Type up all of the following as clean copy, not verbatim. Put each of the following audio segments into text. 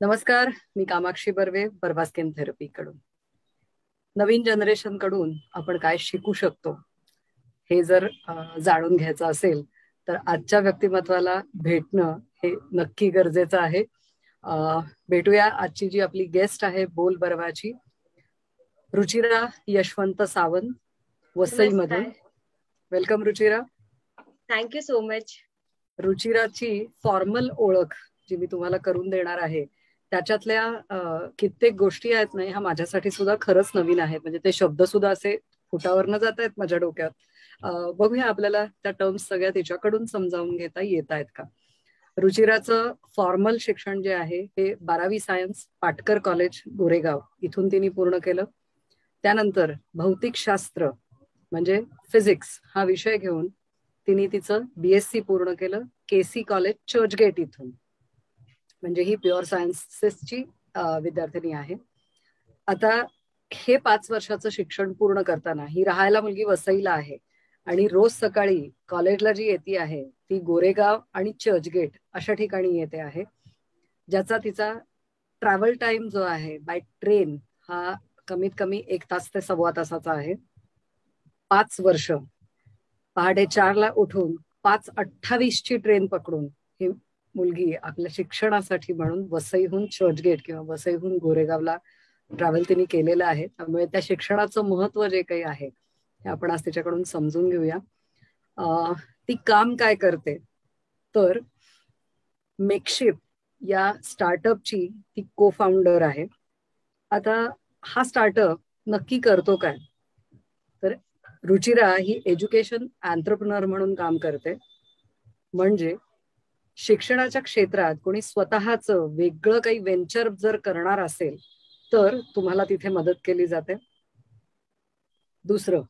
नमस्कार. मी Kamakshi Barve, Barva skin therapy कडून. नवीन generation कडून आपण काय शिकू शकतो हे जर जाणून घ्यायचं असेल तर आजच्या व्यक्तिमत्वाला भेटणं हे नक्की गरजेचं आहे. भेटूया आजची जी आपली गेस्ट आहे बोल बर्वाची, रुचिरा यशवंत सावंत, वसईमधून. Welcome Ruchira. Thank you so much. रुचिराची फॉर्मल ओळख जी मी तुम्हाला करून देणार आहे त्याच्यातल्या कित्येक गोष्टी आहेत ना, ह्या माझ्यासाठी सुद्धा खरंच नवीन आहेत. म्हणजे ते शब्द सुद्धा असे फुटावरनं जात आहेत माझ्या डोक्यात. बघूया आपल्याला त्या टर्म्स सगळ्या तिच्याकडून समजावून घेता येत आहेत का. रुचिराचं फॉर्मल शिक्षण जे आहे हे 12वी सायन्स पाटकर कॉलेज गोरेगाव इथून तिने पूर्ण केलं. त्यानंतर भौतिकशास्त्र म्हणजे फिजिक्स हा विषय घेऊन तिने तिचं BSc पूर्ण केलं KC कॉलेज चर्चगेट इथून. म्हणजे ही प्युअर सायन्सेसची विद्यार्थिनी आहे. आता हे 5 वर्षाचं शिक्षण पूर्ण करताना ही राहायला मुलगी वसईला आहे आणि रोज सकाळी कॉलेजला जी येते आहे ती गोरेगाव आणि चर्चगेट अशा ठिकाणी येते आहे, ज्याचा तिचा ट्रॅव्हल टाइम जो आहे बाय ट्रेन हा कमीत कमी 1 तास ते सव्वा तासाचा आहे. 5 वर्ष पहाटे 4ला उठून 5:28 ची ट्रेन पकडून ही मुलगी आपल्या शिक्षणासाठी म्हणून वसईहून चर्चगेट किंवा वसईहून गोरेगावला ट्रॅव्हल तिने केलेलं आहे. त्यामुळे त्या शिक्षणाचं महत्व जे काही आहे हे आपण आज तिच्याकडून समजून घेऊया. ती काम काय करते तर मेकशिफ्ट या स्टार्टअपची ती को फाउंडर आहे. आता हा स्टार्टअप नक्की करतो काय तर रुचिरा ही एज्युकेशन एंटरप्रेन्योर म्हणून काम करते. म्हणजे शिक्षणाच्या क्षेत्रात कोणी स्वतःचं वेगळं काही व्हेंचर जर करणार असेल तर तुम्हाला तिथे मदत केली जाते. दुसरं,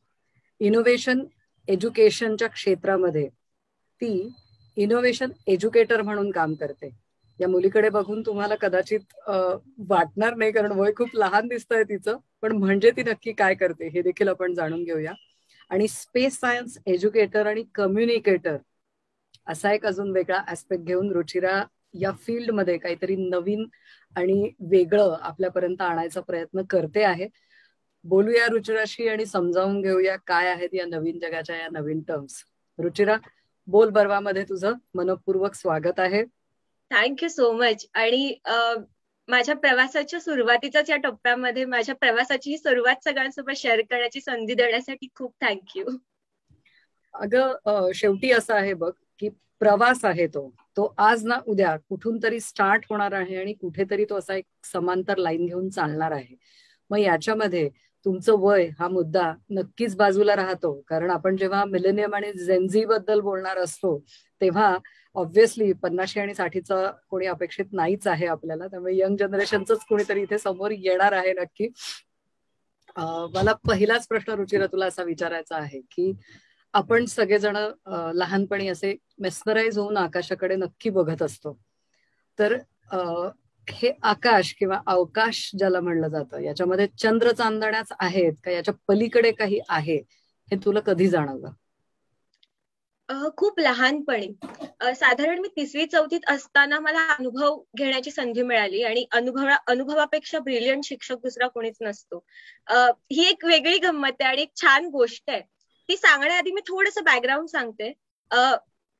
इनोव्हेशन एज्युकेशनच्या क्षेत्रामध्ये ती इनोव्हेशन एज्युकेटर म्हणून काम करते. या मुलीकडे बघून तुम्हाला कदाचित वाटणार नाही कारण वय खूप लहान दिसतंय तिचं, पण म्हणजे ती नक्की काय करते हे देखील आपण जाणून घेऊया. आणि स्पेस सायन्स एज्युकेटर आणि कम्युनिकेटर असा एक अजून वेगळा ऍस्पेक्ट घेऊन रुचिरा या फील्डमध्ये काहीतरी नवीन आणि वेगळं आपल्यापर्यंत आणायचा प्रयत्न करते आहे. बोलूया रुचिराशी आणि समजावून घेऊया काय आहेत या नवीन जगाच्या या नवीन टर्म्स. रुचिरा, बोल बर्वामध्ये तुझं मनपूर्वक स्वागत आहे. Thank you so much. आणि माझ्या प्रवासाच्या सुरुवातीच्याच या टप्प्यामध्ये माझ्या प्रवासाची ही सुरुवात सगळ्यांसोबत शेअर करण्याची संधी देण्यासाठी खूप थँक्यू. अगं शेवटी असं आहे बघ की प्रवास आहे तो आज ना उद्या कुठून तरी स्टार्ट होणार आहे आणि कुठेतरी तो असा एक समांतर लाईन घेऊन चालणार आहे. मग याच्यामध्ये तुमचं वय हा मुद्दा नक्कीच बाजूला राहतो, कारण आपण जेव्हा मिलेनियम आणि जेनझी बद्दल बोलणार असतो तेव्हा ऑब्व्हियसली 50 आणि 60चा कोणी अपेक्षित नाहीच आहे आपल्याला. त्यामुळे यंग जनरेशनच कोणीतरी इथे समोर येणार आहे नक्की. मला पहिलाच प्रश्न रुचिरा तुला असा विचारायचा आहे की आपण सगळेजण लहानपणी असे मेस्मराईज होऊन आकाशाकडे नक्की बघत असतो, तर हे आकाश किंवा अवकाश ज्याला म्हणलं जातं याच्यामध्ये चंद्र चांदण्याच आहेत का, याच्या पलीकडे काही आहे, हे तुला कधी जाणवलं? खूप लहानपणी, साधारण मी 3वी-4थीत असताना मला अनुभव घेण्याची संधी मिळाली आणि अनुभवापेक्षा ब्रिलियंट शिक्षक दुसरा कोणीच नसतो. ही एक वेगळी गंमत आहे आणि एक छान गोष्ट आहे. ती सांगण्याआधी मी थोडंसं बॅकग्राऊंड सांगते.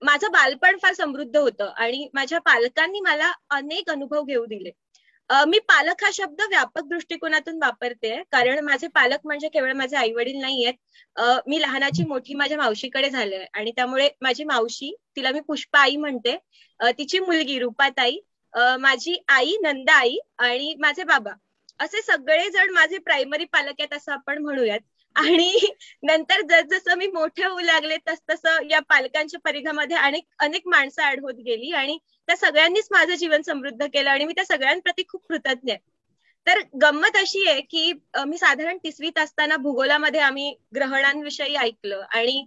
माझं बालपण फार समृद्ध होतं आणि माझ्या पालकांनी मला अनेक अनुभव घेऊ दिले. मी पालक हा शब्द व्यापक दृष्टिकोनातून वापरते, कारण माझे पालक म्हणजे केवळ माझे आई वडील नाहीयेत. मी लहानाची मोठी माझ्या मावशीकडे झाले आणि त्यामुळे माझी मावशी, तिला मी पुष्पा आई म्हणते, तिची मुलगी रूपाताई, माझी आई नंदाई आणि माझे बाबा, असे सगळेजण माझे प्रायमरी पालक आहेत असं आपण म्हणूयात. आणि नंतर जसजसं मी मोठे होऊ लागले तसतसं या पालकांच्या परिघामध्ये अनेक माणसं ऍड होत गेली आणि त्या सगळ्यांनीच माझं जीवन समृद्ध केलं आणि मी त्या सगळ्यांप्रती खूप कृतज्ञ आहे. तर गंमत अशी आहे की मी साधारण 3वीत असताना भूगोलामध्ये आम्ही ग्रहणांविषयी ऐकलं आणि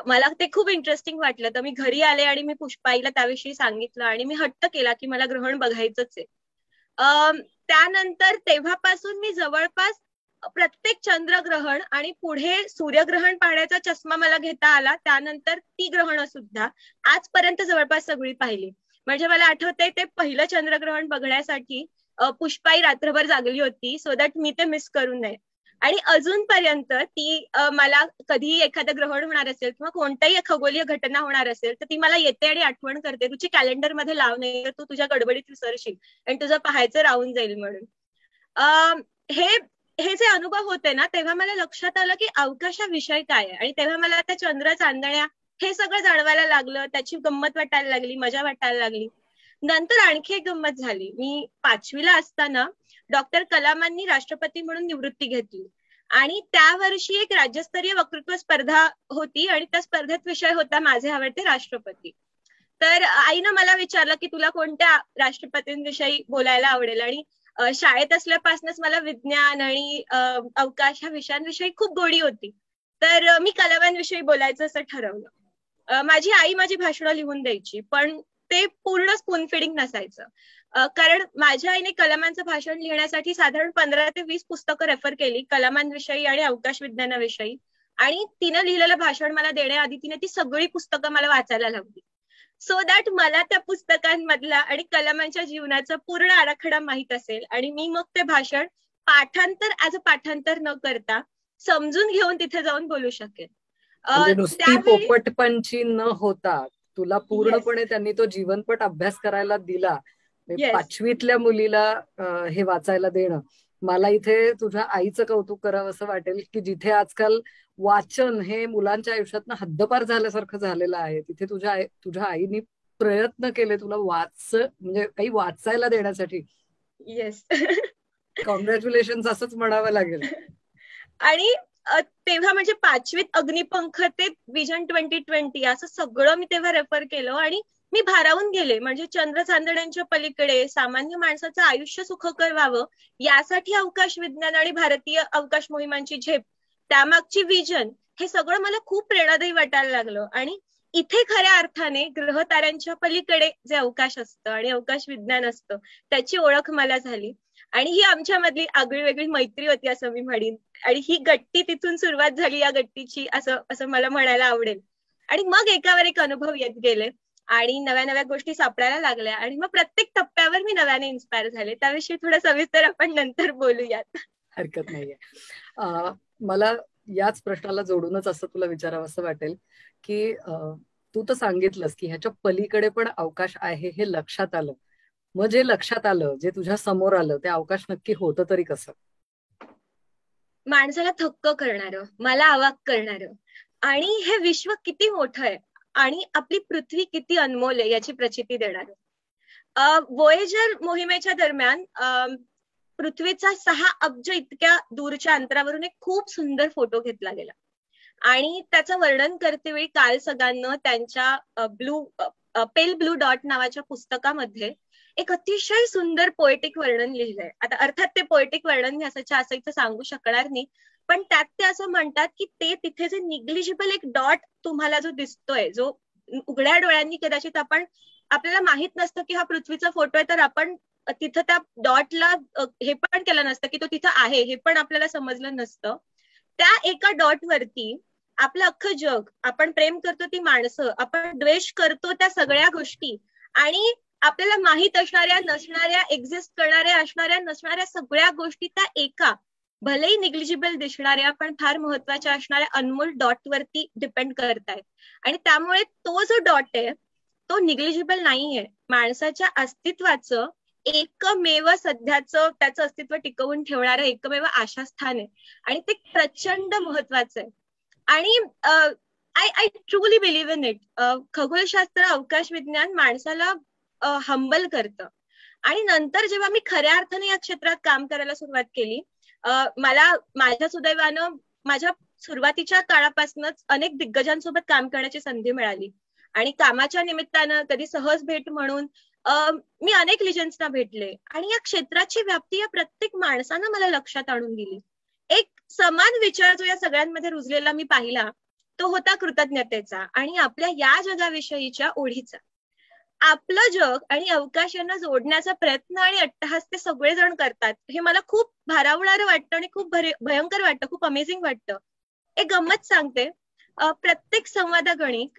मला ते खूप इंटरेस्टिंग वाटलं. तर मी घरी आले आणि मी पुष्पाईला त्याविषयी सांगितलं आणि मी हट्ट केला की मला ग्रहण बघायचंच आहे. त्यानंतर तेव्हापासून मी जवळपास प्रत्येक चंद्रग्रहण आणि पुढे सूर्यग्रहण पाहण्याचा चष्मा मला घेता आला. त्यानंतर ती ग्रहणं सुद्धा आजपर्यंत जवळपास सगळी पाहिली. म्हणजे मला आठवतंय ते पहिलं चंद्रग्रहण बघण्यासाठी पुष्पाई रात्रभर जागली होती सो दॅट मी ते मिस करू नये. आणि अजूनपर्यंत ती मला कधी एखादं ग्रहण होणार असेल किंवा कोणताही खगोलीय घटना होणार असेल तर ती मला येते आणि आठवण करते, तुझी कॅलेंडर मध्ये लाव, नाही तर तू तुझ्या गडबडीत विसरशील आणि तुझं पाहायचं राहून जाईल म्हणून. हे जे अनुभव होते ना तेव्हा मला लक्षात आलं की अवकाशाविषयी काय आहे. आणि तेव्हा मला त्या चंद्र चांदण्या हे सगळं जाणवायला लागलं, त्याची गंमत वाटायला लागली, मजा वाटायला लागली. नंतर आणखी एक गंमत झाली. मी 5वीला असताना डॉक्टर कलामांनी राष्ट्रपती म्हणून निवृत्ती घेतली आणि त्या वर्षी एक राज्यस्तरीय वक्तृत्व स्पर्धा होती आणि त्या स्पर्धेत विषय होता माझे आवडते राष्ट्रपती. तर आईनं मला विचारलं की तुला कोणत्या राष्ट्रपतींविषयी बोलायला आवडेल. आणि शाळेत असल्यापासूनच मला विज्ञान आणि अवकाश ह्या विषयांविषयी खूप गोडी होती. तर मी कलामांविषयी बोलायचं असं ठरवलं. माझी आई माझी भाषणं लिहून द्यायची, पण ते पूर्ण स्पून फिडिंग नसायचं. कारण माझ्या आईने कलामांचं भाषण लिहिण्यासाठी साधारण 15 ते 20 पुस्तकं रेफर केली कलामांविषयी आणि अवकाश विज्ञानाविषयी. आणि तिनं लिहिलेलं भाषण मला देण्याआधी तिने ती सगळी पुस्तकं मला वाचायला लावली सो दॅट मला त्या पुस्तकांमधला आणि कलामांच्या जीवनाचा पूर्ण आराखडा माहित असेल आणि मी मग ते भाषण पाठांतर न करता समजून घेऊन तिथे जाऊन बोलू शकेन. नुसती पोपटपंची न होता तुला पूर्णपणे त्यांनी तो जीवनपट अभ्यास करायला दिला. 5वीतल्या मुलीला हे वाचायला देणं, मला इथे तुझ्या आईचं कौतुक करावं असं वाटेल की जिथे आजकाल वाचन हे मुलांच्या आयुष्यातनं हद्दपार झाल्यासारखं झालेलं आहे, तिथे तुझ्या आईनी प्रयत्न केले तुला म्हणजे काही वाचायला देण्यासाठी. येस, कॉंग्रॅच्युलेशन असंच म्हणावं लागेल. आणि तेव्हा म्हणजे 5वीत अग्निपंख ते विजन 2020 असं सगळं मी तेव्हा रेफर केलं आणि मी भारावून गेले. म्हणजे चंद्र चांदण्यांच्या पलीकडे सामान्य माणसाचं आयुष्य सुखकर व्हावं यासाठी अवकाश विज्ञान आणि भारतीय अवकाश मोहिमांची झेप, त्यामागची विजन, हे सगळं मला खूप प्रेरणादायी वाटायला लागलं. आणि इथे खऱ्या अर्थाने ग्रह ताऱ्यांच्या पलीकडे जे अवकाश असतं आणि अवकाश विज्ञान असतं त्याची ओळख मला झाली. आणि ही आमच्यामधली आगळी वेगळी मैत्री होती असं मी म्हणेन. आणि ही गट्टी तिथून सुरुवात झाली या गट्टीची असं मला म्हणायला आवडेल. आणि मग एकावर एक अनुभव येत गेले आणि नव्या नव्या गोष्टी सापडायला लागल्या आणि मग प्रत्येक टप्प्यावर मी नव्याने इन्स्पायर झाले. त्याविषयी थोडं सविस्तर आपण नंतर बोलूयात. हरकत नाहीये. मला याच प्रश्नाला जोडूनच असं तुला विचारावं असं वाटेल की तू तर सांगितलंस की ह्याच्या पलीकडे पण अवकाश आहे हे लक्षात आलं. मग जे लक्षात आलं, जे तुझ्या समोर आलं, ते अवकाश नक्की होतं तरी कसं? माणसाला थक्क करणारं, मला अवाक करणारं, आणि हे विश्व किती मोठं आहे आणि आपली पृथ्वी किती अनमोल आहे याची प्रचिती देणारं. वोयेजर मोहिमेच्या दरम्यान पृथ्वीचा 6 अब्ज इतक्या दूरच्या अंतरावरून एक खूप सुंदर फोटो घेतला गेला आणि त्याचं वर्णन करते वेळी कार्ल सगाननं त्यांच्या पेल ब्लू डॉट नावाच्या पुस्तकामध्ये एक अतिशय सुंदर पोएटिक वर्णन लिहिलंय. आता अर्थात ते पोएटिक वर्णन मी असायचं सांगू शकणार नाही, पण त्यात ते असं म्हणतात की ते तिथे जे निग्लिजिबल एक डॉट तुम्हाला जो दिसतोय, जो उघड्या डोळ्यांनी कदाचित आपल्याला माहित नसतं की हा पृथ्वीचा फोटो आहे, तर आपण तिथं त्या डॉटला हे पण केलं नसतं की तो तिथं आहे, हे पण आपल्याला समजलं नसतं. त्या एका डॉट वरती आपलं अख्खं जग, आपण प्रेम करतो ती माणसं, आपण द्वेष करतो त्या सगळ्या गोष्टी आणि आपल्याला माहित असणाऱ्या नसणाऱ्या, एक्झिस्ट करणाऱ्या असणाऱ्या नसणाऱ्या सगळ्या गोष्टी त्या एका भलेही निग्लिजिबल दिसणाऱ्या पण फार महत्वाच्या असणाऱ्या अनमोल डॉट वरती डिपेंड करतायत. आणि त्यामुळे तो जो डॉट आहे तो निग्लिजिबल नाहीये. माणसाच्या अस्तित्वाचं एकमेव सध्याचं त्याचं अस्तित्व टिकवून ठेवणारं एकमेव आशास्थान आहे आणि ते प्रचंड महत्वाचं आहे. आणि I truly believe in it. खगोलशास्त्र, अवकाश विज्ञान माणसाला हंबल करतं. आणि नंतर जेव्हा मी खऱ्या अर्थाने या क्षेत्रात काम करायला सुरुवात केली, मला माझ्या सुदैवानं माझ्या सुरुवातीच्या काळापासूनच अनेक दिग्गजांसोबत काम करण्याची संधी मिळाली आणि कामाच्या निमित्तानं कधी सहज भेट म्हणून मी अनेक लिजन्सना भेटले आणि या क्षेत्राची व्याप्ती या प्रत्येक माणसानं मला लक्षात आणून दिली. एक समान विचार जो या सगळ्यांमध्ये रुजलेला मी पाहिला तो होता कृतज्ञतेचा आणि आपल्या या जगाविषयीच्या ओढीचा. आपलं जग आणि अवकाश यांना जोडण्याचा प्रयत्न आणि अट्टहास ते सगळेजण करतात हे मला खूप भारावणारं वाटतं आणि खूप भयंकर वाटतं, खूप अमेझिंग वाटतं. एक गंमत सांगते. प्रत्येक संवादगणिक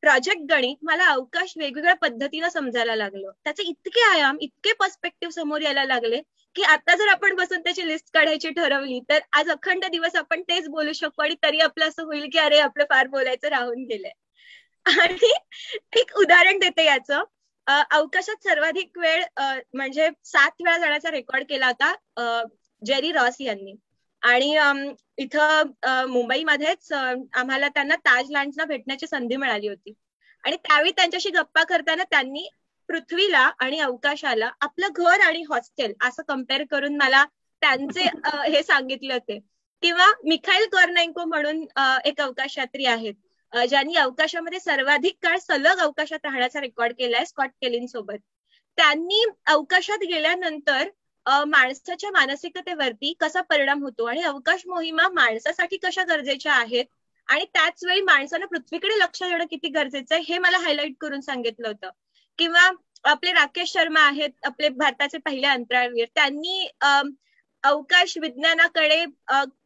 प्रोजेक्ट गणित मला अवकाश वेगवेगळ्या पद्धतीनं समजायला लागलं. त्याचे इतके आयाम, इतके पर्स्पेक्टिव्ह समोर यायला लागले की आता जर आपण बसून त्याची लिस्ट काढायची ठरवली तर आज अखंड दिवस आपण तेच बोलू शकतो आणि तरी आपलं असं होईल की अरे आपलं फार बोलायचं राहून गेलंय. आणि एक उदाहरण देते याचं. अवकाशात सर्वाधिक वेळ म्हणजे 7 वेळा जाण्याचा रेकॉर्ड केला होता जेरी रॉस यांनी. आणि इथं मुंबईमध्येच आम्हाला त्यांना ताज लँड्सला भेटण्याची संधी मिळाली होती. आणि त्यावेळी त्यांच्याशी गप्पा करताना त्यांनी पृथ्वीला आणि अवकाशाला आपलं घर आणि हॉस्टेल असं कम्पेअर करून मला त्यांचे हे सांगितले होते. किंवा मिखाईल कॉर्नेंको म्हणून एक अवकाशयात्री आहेत ज्यांनी अवकाशामध्ये सर्वाधिक काळ सलग अवकाशात राहण्याचा रेकॉर्ड केलाय स्कॉट केलिन सोबत. त्यांनी अवकाशात गेल्यानंतर माणसाच्या मानसिकतेवरती कसा परिणाम होतो आणि अवकाश मोहिमा माणसासाठी कशा गरजेच्या आहेत आणि त्याच वेळी माणसानं पृथ्वीकडे लक्ष देणं किती गरजेचं आहे हे मला हायलाइट करून सांगितलं होतं. किंवा आपले राकेश शर्मा आहेत, आपले भारताचे पहिले अंतराळवीर, त्यांनी अवकाश विज्ञानाकडे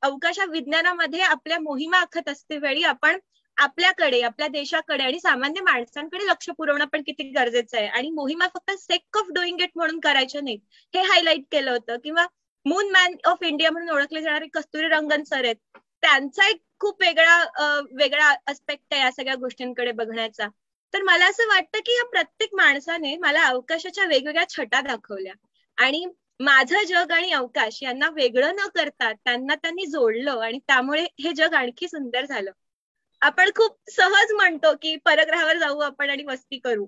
अवकाश विज्ञानामध्ये आपल्या मोहिमा आखत असते वेळी आपण आपल्याकडे, आपल्या देशाकडे आणि सामान्य माणसांकडे लक्ष पुरवणं पण किती गरजेचं आहे आणि मोहिमा फक्त सेक ऑफ डुईंग इट म्हणून करायच्या नाहीत हे हायलाइट केलं होतं. किंवा मून मॅन ऑफ इंडिया म्हणून ओळखले जाणारे कस्तुरीरंगन सर आहेत, त्यांचा एक खूप वेगळा अस्पेक्ट आहे या सगळ्या गोष्टींकडे बघण्याचा. तर मला असं वाटतं की या प्रत्येक माणसाने मला अवकाशाच्या वेगवेगळ्या छटा दाखवल्या आणि माझं जग आणि अवकाश यांना वेगळं न करता त्यांनी जोडलं आणि त्यामुळे हे जग आणखी सुंदर झालं. आपण खूप सहज म्हणतो की परग्रहावर जाऊ आपण आणि वस्ती करू,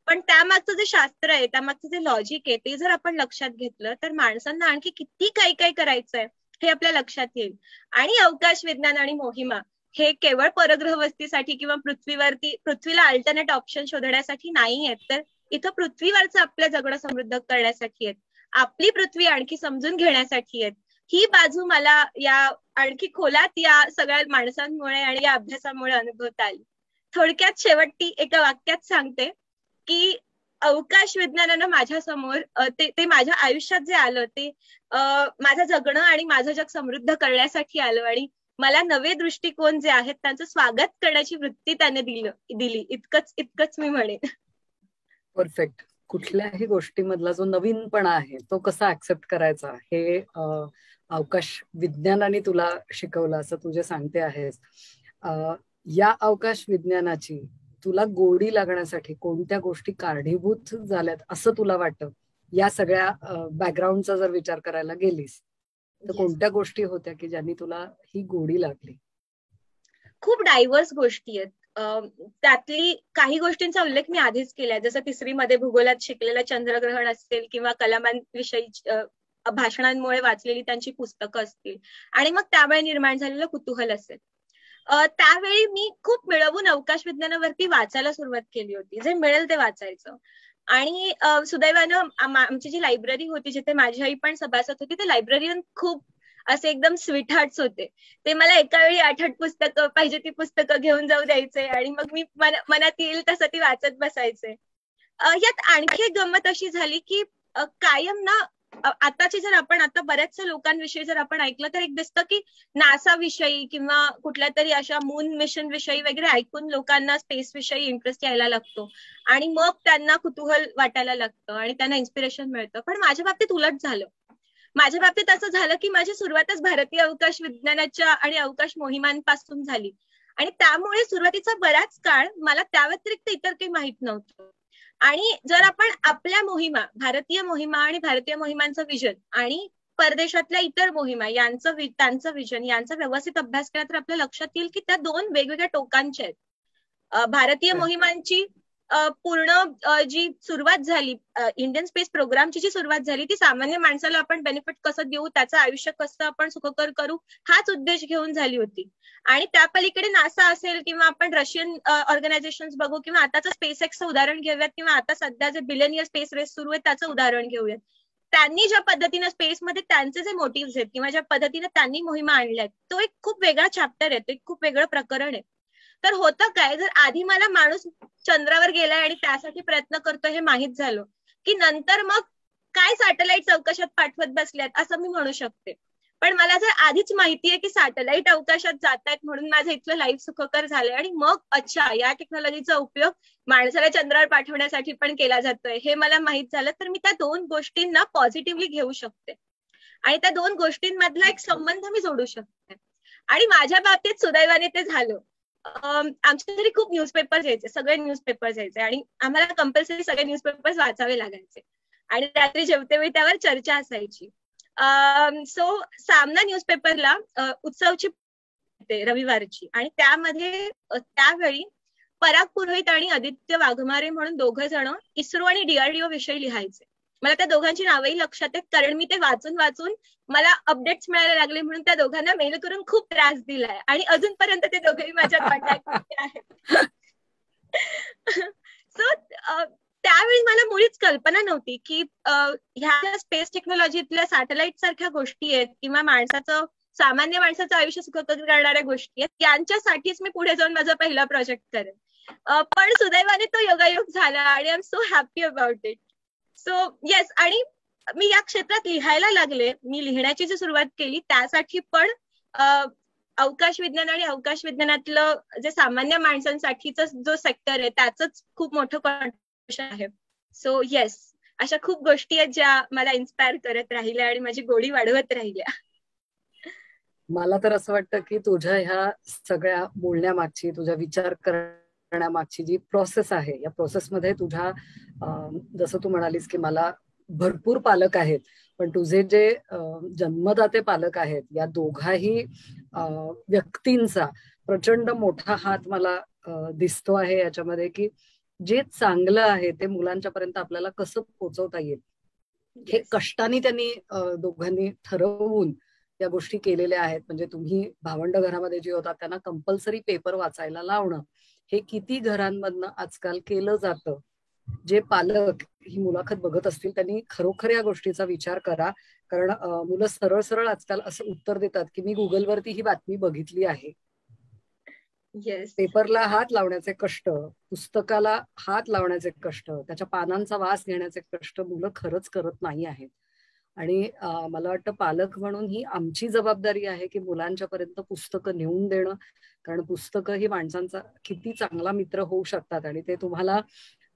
पण त्यामागचं जे शास्त्र आहे, त्यामागचं जे लॉजिक आहे ते जर आपण लक्षात घेतलं तर माणसांना आणखी किती काही काही करायचंय हे आपल्या लक्षात येईल. आणि अवकाश विज्ञान आणि मोहिमा हे केवळ परग्रह वस्तीसाठी किंवा पृथ्वीला अल्टरनेट ऑप्शन शोधण्यासाठी नाही आहेत, तर इथं पृथ्वीवरचं आपलं जगणं समृद्ध करण्यासाठी आहेत, आपली पृथ्वी आणखी समजून घेण्यासाठी आहेत. ही बाजू मला या आणखी खोलात या सगळ्या माणसांमुळे आणि या अभ्यासामुळे अनुभवता आली. थोडक्यात शेवटी एका वाक्यात सांगते की अवकाश विज्ञानानं माझ्यासमोर ते माझ्या आयुष्यात जे आलं ते माझं जगणं आणि माझं जग समृद्ध करण्यासाठी आलं आणि मला नवे दृष्टिकोन जे आहेत त्यांचं स्वागत करण्याची वृत्ती त्याने दिली. इतकंच मी म्हणेन. परफेक्ट. कुठल्याही गोष्टीमधला जो नवीनपणा आहे तो कसा ऍक्सेप्ट करायचा हे अवकाश विज्ञानाने तुला शिकवलं असं तू जे सांगते आहेस. या अवकाश विज्ञानाची तुला गोडी लागण्यासाठी कोणत्या गोष्टी कारणीभूत झाल्यात असं तुला वाटतं? या सगळ्या बॅकग्राऊंडचा जर विचार करायला गेलीस तर कोणत्या गोष्टी होत्या की ज्यांनी तुला ही गोडी लागली? खूप डायव्हर्स गोष्टी आहेत. त्यातली काही गोष्टींचा उल्लेख मी आधीच केलाय, जसं 3री मध्ये भूगोलात शिकलेलं चंद्रग्रहण असेल किंवा कलामांविषयी भाषणांमुळे वाचलेली त्यांची पुस्तकं असतील आणि मग त्यामुळे निर्माण झालेलं कुतूहल असेल. त्यावेळी मी खूप मिळवून अवकाश विज्ञानावरती वाचायला सुरुवात केली होती, जे मिळेल ते वाचायचं. आणि सुदैवानं आमची जी लायब्ररी होती जिथे माझी आई पण सभासद होती, ते लायब्ररीयन खूप असे एकदम स्वीट हार्ट्स होते. ते मला एका वेळी 8 पुस्तकं पाहिजे ती पुस्तकं घेऊन जाऊ द्यायचे आणि मग मी मनात येईल तसं ती वाचत बसायचे. यात आणखी एक गंमत अशी झाली की कायम ना आताची जर आपण आता बऱ्याचशा लोकांविषयी जर आपण ऐकलं तर एक दिसतं की नासा विषयी किंवा कुठल्या तरी अशा मून मिशन विषयी वगैरे ऐकून लोकांना स्पेस विषयी इंटरेस्ट यायला लागतो आणि मग त्यांना कुतूहल वाटायला लागतं आणि त्यांना इन्स्पिरेशन मिळतं. पण माझ्या बाबतीत उलट झालं. माझ्या बाबतीत असं झालं की माझी सुरुवातच भारतीय अवकाश विज्ञानाच्या आणि अवकाश मोहिमांपासून झाली आणि त्यामुळे सुरुवातीचा बराच काळ मला त्या व्यतिरिक्त इतर काही माहित नव्हतं. आणि जर आपण आपल्या मोहिमा, भारतीय मोहिमा आणि भारतीय मोहिमांचं विजन आणि परदेशातल्या इतर मोहिमा त्यांचं विजन यांचा व्यवस्थित अभ्यास केला तर आपल्या लक्षात येईल की त्या 2 वेगवेगळ्या टोकांच्या आहेत. भारतीय मोहिमांची पूर्ण जी सुरुवात झाली, इंडियन स्पेस प्रोग्रामची जी सुरुवात झाली ती सामान्य माणसाला आपण बेनिफिट कसं देऊ, त्याचं आयुष्य कसं आपण सुखकर करू हाच उद्देश घेऊन झाली होती. आणि त्या पलीकडे नासा असेल किंवा आपण रशियन ऑर्गनायझेशन्स बघू किंवा आताचं स्पेस एक्सचं उदाहरण घेऊयात किंवा आता सध्या जे बिलियनियर स्पेस रेस सुरू आहे त्याचं उदाहरण घेऊयात. त्यांनी ज्या पद्धतीनं स्पेसमध्ये त्यांचे जे मोटिव्ह आहेत किंवा ज्या पद्धतीनं त्यांनी मोहिमा आणल्यात तो एक खूप वेगळा चॅप्टर आहे, तो एक खूप वेगळं प्रकरण आहे. तर होतं काय, जर आधी मला माणूस चंद्रावर गेलाय आणि त्यासाठी प्रयत्न करतोय हे माहित झालं की नंतर मग काय सॅटेलाइट अवकाशात पाठवत बसल्यात असं मी म्हणू शकते. पण मला जर आधीच माहितीये की सॅटेलाइट अवकाशात जात आहेत म्हणून माझं इथलं लाईफ सुखकर झालंय आणि मग अच्छा या टेक्नॉलॉजीचा उपयोग माणसाला चंद्रावर पाठवण्यासाठी पण केला जातोय हे मला माहित झालं, तर मी त्या दोन गोष्टींना पॉझिटिव्हली घेऊ शकते आणि त्या दोन गोष्टींमधला एक संबंध मी जोडू शकते. आणि माझ्या बाबतीत सुदैवाने ते झालं. आमच्या घरी खूप न्यूजपेपर्स यायचे, सगळे न्यूजपेपर्स यायचे आणि आम्हाला कंपल्सरी सगळे न्यूजपेपर्स वाचावे लागायचे आणि रात्री जेवतेवेळी त्यावर चर्चा असायची. सो सामना न्यूजपेपरला उत्सवची रविवारची आणि त्यामध्ये त्यावेळी पराग पुरोहित आणि आदित्य वाघमारे म्हणून दोघं जण इस्रो आणि DRDO विषयी लिहायचे. मला त्या दोघांची नावही लक्षात आहेत कारण मी ते वाचून वाचून मला अपडेट्स मिळायला लागले म्हणून त्या दोघांना मेल करून खूप त्रास दिलाय आणि अजूनपर्यंत ते दोघेही माझ्या कॉन्टॅक्टमध्ये आहेत. सो त्यावेळी मला मुळीच कल्पना नव्हती की ह्या स्पेस टेक्नॉलॉजीतल्या सॅटेलाइट सारख्या गोष्टी आहेत किंवा सामान्य माणसाचं आयुष्य सुखकर करणाऱ्या गोष्टी आहेत यांच्यासाठीच मी पुढे जाऊन माझा पहिला प्रोजेक्ट करेन. पण सुदैवाने तो योगायोग झाला आणि I am so happy about it. So yes, आणि मी या क्षेत्रात लिहायला लागले. मी लिहिण्याची जी सुरुवात केली त्यासाठी पण अवकाश विज्ञान आणि अवकाश विज्ञानातलं जे सामान्य माणसांसाठीच जो सेक्टर आहे त्याच खूप मोठं कॉन्ट्रिब्युशन आहे. सो येस, अशा खूप गोष्टी आहेत ज्या मला इन्स्पायर करत राहिल्या आणि माझी गोडी वाढवत राहिल्या. मला तर असं वाटतं की तुझ्या ह्या सगळ्या बोलण्यामागची, तुझा विचार करण्यामागची जी प्रोसेस आहे, या प्रोसेसमध्ये तुझ्या जसं तू म्हणालीस की मला भरपूर पालक आहेत, पण तुझे जे जन्मदाते पालक आहेत या दोघाही व्यक्तींचा प्रचंड मोठा हात मला दिसतो आहे याच्यामध्ये, की जे चांगलं आहे ते मुलांच्या पर्यंत आपल्याला कसं पोहोचवता येईल हे कष्टाने त्यांनी दोघांनी ठरवून या गोष्टी केलेल्या आहेत. म्हणजे तुम्ही भावंड घरामध्ये जे होतात त्यांना कंपल्सरी पेपर वाचायला लावणं हे किती घरांमधनं आजकाल केलं जातं. जे पालक ही मुलाखत बघत असतील त्यांनी खरोखर या गोष्टीचा विचार करा, कारण मुलं सरळ सरळ आजकाल असं उत्तर देतात की मी गुगलवरती ही बातमी बघितली आहे. पेपरला हात लावण्याचे कष्ट, पुस्तकाला हात लावण्याचे कष्ट, त्याच्या पानांचा वास घेण्याचे कष्ट मुलं खरंच करत नाही आहेत. आणि मला वाटतं पालक म्हणून ही आमची जबाबदारी आहे की मुलांच्या पर्यंत पुस्तकं नेऊन देणं, कारण पुस्तकं ही माणसांचा किती चांगला मित्र होऊ शकतात आणि ते तुम्हाला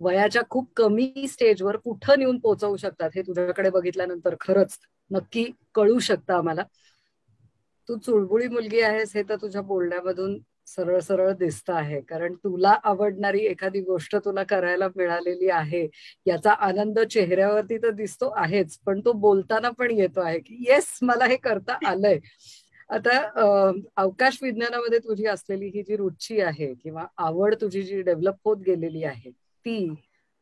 वयाच्या खूप कमी स्टेजवर कुठं नेऊन पोहोचवू शकतात हे तुझ्याकडे बघितल्यानंतर खरंच नक्की कळू शकतं आम्हाला. तू चुळबुळी मुलगी आहेस हे तर तुझ्या बोलण्यामधून सरळ सरळ दिसत आहे, कारण तुला आवडणारी एखादी गोष्ट तुला करायला मिळालेली आहे याचा आनंद चेहऱ्यावरती तर दिसतो आहेच, पण तो बोलताना पण येतो आहे की येस मला हे करता आलंय. आता अवकाश विज्ञानामध्ये तुझी असलेली ही जी रुची आहे किंवा आवड तुझी जी डेव्हलप होत गेलेली आहे ती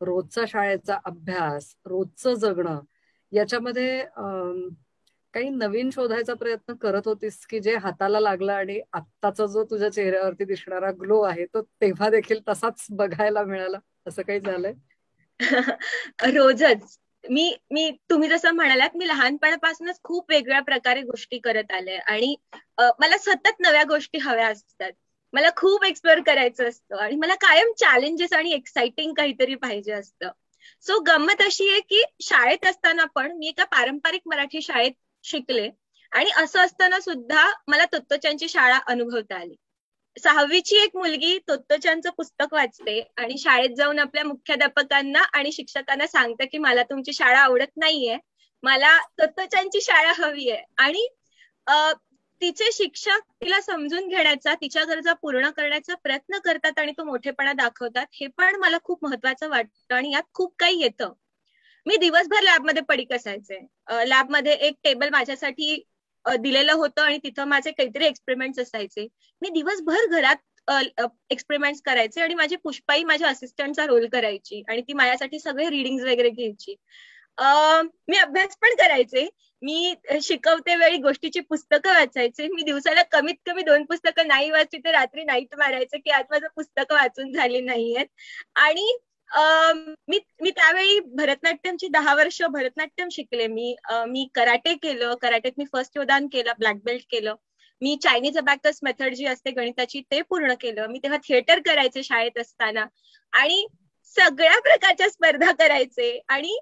रोजचा शाळेचा अभ्यास, रोजचं जगणं याच्यामध्ये काही नवीन शोधायचा प्रयत्न करत होतीस की जे हाताला लागला आणि आत्ताचा जो तुझ्या चेहऱ्यावरती दिसणारा ग्लो आहे तो तेव्हा देखील तसाच बघायला मिळाला, असं काही झालंय? रोजच मी तुम्ही जसं म्हणालात मी लहानपणापासूनच खूप वेगळ्या प्रकारे गोष्टी करत आले आणि मला सतत नव्या गोष्टी हव्या असतात. मला खूप एक्सप्लोअर करायचं असतं आणि मला कायम चॅलेंजेस आणि एक्साइटिंग काहीतरी पाहिजे असतं. सो गंमत अशी आहे की शाळेत असताना पण मी एका पारंपरिक मराठी शाळेत शिकले आणि असं असताना सुद्धा मला तोत्तोचानची शाळा अनुभवता आली. 6वीची एक मुलगी तोत्तोचानचं पुस्तक वाचते आणि शाळेत जाऊन आपल्या मुख्याध्यापकांना आणि शिक्षकांना सांगते की मला तुमची शाळा आवडत नाहीये, मला तोत्तोचानची शाळा हवी आहे. आणि तिचे शिक्षक तिला समजून घेण्याचा, तिच्या गरजा पूर्ण करण्याचा प्रयत्न करतात आणि तो मोठेपणा दाखवतात, हे पण मला खूप महत्वाचं वाटतं आणि यात खूप काही येतं. मी दिवसभर लॅबमध्ये पडीक असायचे. लॅबमध्ये एक टेबल माझ्यासाठी दिलेलं होतं आणि तिथं माझे काहीतरी एक्सपेरिमेंट्स असायचे. मी दिवसभर घरात एक्सपेरिमेंट्स करायचे आणि माझी पुष्पाई माझ्या असिस्टंटचा रोल करायची आणि ती माझ्यासाठी सगळे रिडिंग्स वगैरे घ्यायची. मी अभ्यास पण करायचे. मी शिकवते वेळी गोष्टीची पुस्तकं वाचायचे. मी दिवसाला कमीत कमी 2 पुस्तकं नाही वाचली तर रात्री नाईट मारायचे की आज माझं पुस्तकं वाचून झाली नाहीयेत. आणि मी त्यावेळी भरतनाट्यमची 10 वर्ष भरतनाट्यम शिकले. मी कराटे केलं, कराटेत मी फर्स्ट योदान केलं, ब्लॅक बेल्ट केलं. मी चायनीज अबॅकस मेथड जी असते गणिताची ते पूर्ण केलं. मी तेव्हा थिएटर करायचे शाळेत असताना आणि सगळ्या प्रकारच्या स्पर्धा करायचे. आणि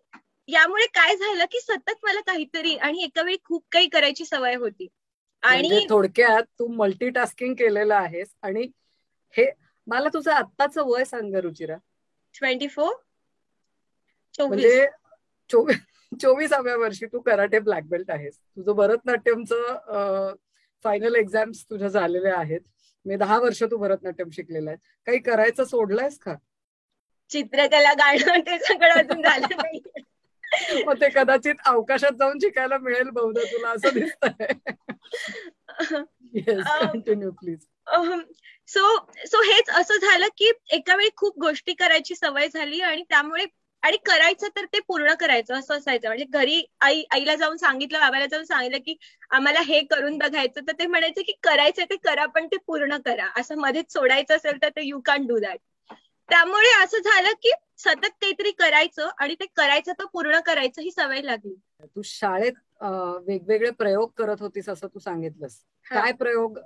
यामुळे काय झालं की सतत मला काहीतरी आणि एका वेळी खूप काही करायची सवय होती. आणि थोडक्यात तू मल्टीटास्किंग केलेलं आहेस. आणि हे मला तुझं आत्ताचं वय सांग रुचिरा. 24. म्हणजे 24व्या वर्षी तू कराटे ब्लॅक बेल्ट आहेस. तुझं भरतनाट्यमचं फायनल एक्झाम्स तुझ्या झालेल्या आहेत. मी 10 वर्ष तू भरतनाट्यम शिकलेला आहे. काही करायचं सोडलंयस का? चित्रकला, गाणं ते सगळं अजून झालं नाही. मग ते कदाचित अवकाशात जाऊन शिकायला मिळेल बहुधा तुला असं दिसतंय. Yes, continue please. सो हेच असं झालं की एका वेळी खूप गोष्टी करायची सवय झाली आणि त्यामुळे आणि करायचं तर ते पूर्ण करायचं असं असायचं. म्हणजे घरी आईला जाऊन सांगितलं, बाबाला जाऊन सांगितलं की आम्हाला हे करून बघायचं, तर ते म्हणायचं की करायचं ते करा पण ते पूर्ण करा, असं मध्येच सोडायचं असेल तर ते यू कॅन डू दॅट. त्यामुळे असं झालं की सतत काहीतरी करायचं आणि ते करायचं तर पूर्ण करायचं ही सवय लागली. तू शाळेत वेगवेगळे प्रयोग करत होतीस असं तू सांगितलंस. काय प्रयोग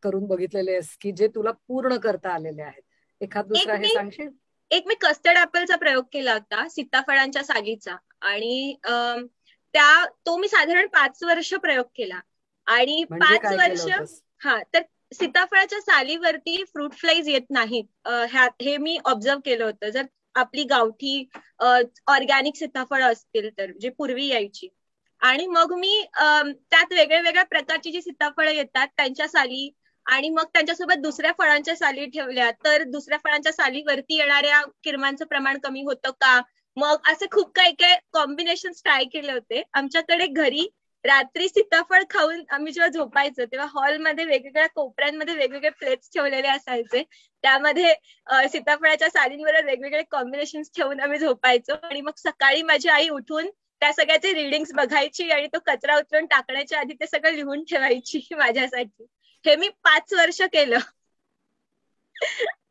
करून बघितलेले आहेस की जे तुला पूर्ण करता आलेले आहेत? एखाद दुसरा हे सांगशील? एक मी कस्टर्ड ऍपलचा प्रयोग केला होता, सीताफळांच्या सालीचा. आणि तो मी साधारण 5 वर्ष प्रयोग केला. आणि 5 वर्ष तर सीताफळाच्या सालीवरती फ्रूट फ्लाईज येत नाहीत हे मी ऑब्झर्व केलं होतं. जर आपली गावठी ऑर्गॅनिक सीताफळ असतील तर, जे पूर्वी यायची. आणि मग मी त्यात वेगळ्या वेगळ्या प्रकारची जी सीताफळं येतात त्यांच्या साली आणि मग त्यांच्यासोबत दुसऱ्या फळांच्या साली ठेवल्या तर दुसऱ्या फळांच्या सालीवरती येणाऱ्या किरमांचं प्रमाण कमी होतं का, मग असे खूप काही काही कॉम्बिनेशन ट्राय केले होते. आमच्याकडे घरी रात्री सीताफळ खाऊन आम्ही जेव्हा झोपायचो तेव्हा हॉलमध्ये वेगवेगळ्या कोपऱ्यांमध्ये वेगवेगळे प्लेट्स ठेवलेले असायचे. त्यामध्ये सीताफळाच्या सालींवर वेगवेगळे कॉम्बिनेशन ठेवून आम्ही झोपायचो. आणि मग सकाळी माझी आई उठून त्या सगळ्याचे रीडिंग्स बघायची आणि तो कचरा उचलून टाकण्याच्या आधी ते सगळं लिहून ठेवायची माझ्यासाठी. हे मी 5 वर्ष केलं.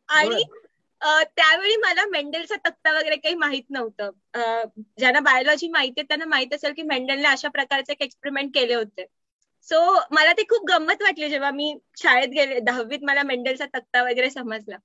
आणि त्यावेळी मला मेंडेलचा तक्ता वगैरे काही माहित नव्हतं. ज्यांना बायोलॉजी माहिती आहे त्यांना माहित असेल की मेंडेलने अशा प्रकारचे एक एक्सपेरिमेंट केले होते. सो मला ते खूप गंमत वाटली जेव्हा मी शाळेत गेले 10वीत मला मेंडेलचा तक्ता वगैरे समजला.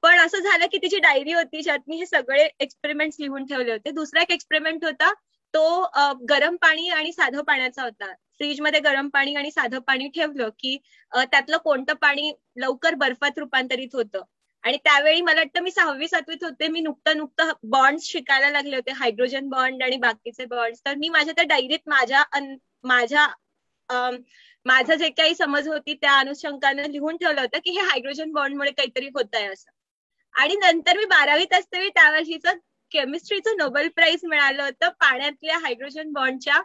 पण असं झालं की तिची डायरी होती ज्यात मी हे सगळे एक्सपेरिमेंट लिहून ठेवले होते. दुसरा एक एक्सपेरिमेंट होता तो गरम पाणी आणि साधं पाण्याचा होता. फ्रीजमध्ये गरम पाणी आणि साधं पाणी ठेवलं की त्यातलं कोणतं पाणी लवकर बर्फात रूपांतरित होतं. आणि त्यावेळी मला वाटतं मी 6वी 7वीत होते. मी नुकतं बॉन्ड्स शिकायला लागले होते, हायड्रोजन बॉन्ड आणि बाकीचे बॉन्ड्स. तर मी माझ्या त्या डायरीत माझं जे काही समज होती त्या अनुषंगाने लिहून ठेवलं होतं की हे हायड्रोजन बॉन्डमुळे काहीतरी होत आहे असं. आणि नंतर मी 12वीत असताना त्या वर्षीचं केमिस्ट्रीचं नोबेल प्राइज मिळालं होतं पाण्यातल्या हायड्रोजन बॉन्डच्या